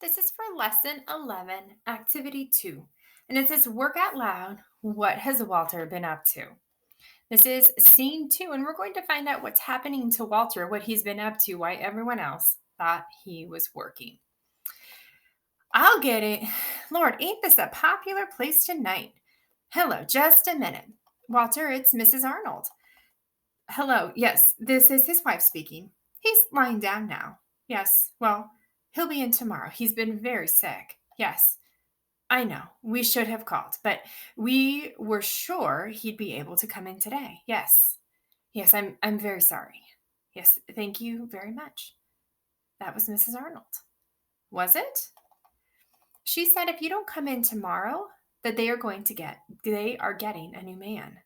This is for lesson 11, activity 2. And it says, work out loud. What has Walter been up to? This is scene 2, and we're going to find out what's happening to Walter, what he's been up to, why everyone else thought he was working. I'll get it. Lord, ain't this a popular place tonight? Hello, just a minute. Walter, it's Mrs. Arnold. Hello, yes, this is his wife speaking. He's lying down now. Yes, well, he'll be in tomorrow. He's been very sick. Yes, I know. We should have called, but we were sure he'd be able to come in today. Yes. Yes, I'm very sorry. Yes, thank you very much. That was Mrs. Arnold. Was it? She said if you don't come in tomorrow, that they are getting a new man.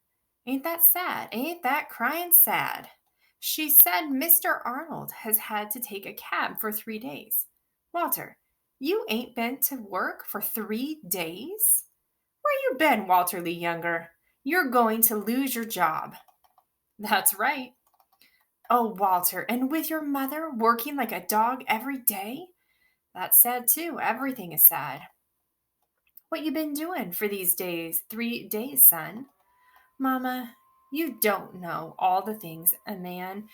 Ain't that sad? Ain't that crying sad? She said Mr. Arnold has had to take a cab for 3 days. Walter, you ain't been to work for 3 days? Where you been, Walter Lee Younger? You're going to lose your job. That's right. Oh, Walter, and with your mother working like a dog every day? That's sad too. Everything is sad. What you been doing for these days? 3 days, son. Mama, you don't know all the things a man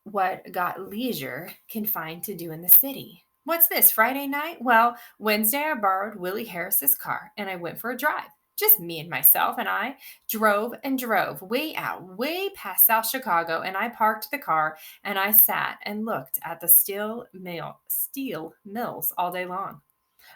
what got leisure can find to do in the city. What's this, Friday night? Well, Wednesday I borrowed Willie Harris's car and I went for a drive. Just me and myself, and I drove and drove way out, way past South Chicago, and I parked the car and I sat and looked at the steel mills all day long.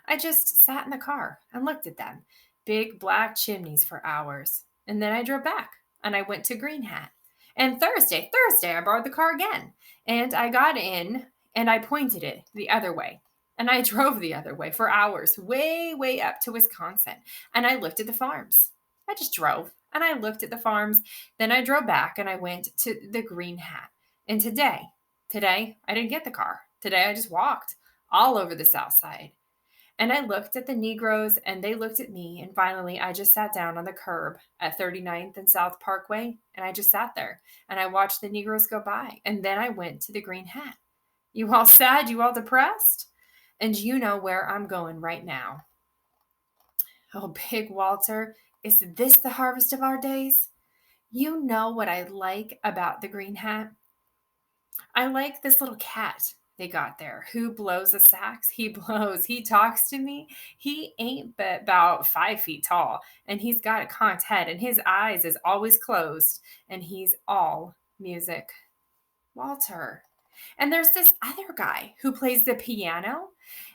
I just sat in the car and looked at them, big black chimneys for hours. And then I drove back and I went to Green Hat. And Thursday, I borrowed the car again. And I got in and I pointed it the other way. And I drove the other way for hours, way, way up to Wisconsin. And I looked at the farms. I just drove and I looked at the farms. Then I drove back and I went to the Green Hat. And today, I didn't get the car. Today, I just walked all over the South Side. And I looked at the Negroes and they looked at me. And finally, I just sat down on the curb at 39th and South Parkway. And I just sat there and I watched the Negroes go by. And then I went to the Green Hat. You all sad? You all depressed? And you know where I'm going right now. Oh, Big Walter, is this the harvest of our days? You know what I like about the Green Hat? I like this little cat they got there who blows the sax. He blows. He talks to me. He ain't but about 5 feet tall, and he's got a conked head, and his eyes is always closed, and he's all music. Walter. And there's this other guy who plays the piano,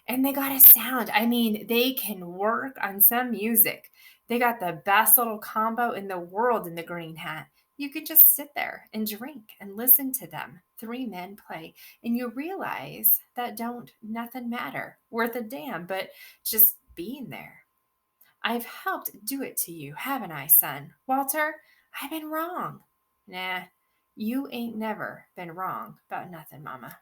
and they got a sound. I mean, they can work on some music. They got the best little combo in the world in the Green Hat. You could just sit there and drink and listen to them. Three men play, and you realize that don't nothing matter worth a damn, but just being there. I've helped do it to you, haven't I, son? Walter, I've been wrong. Nah, you ain't never been wrong about nothing, Mama.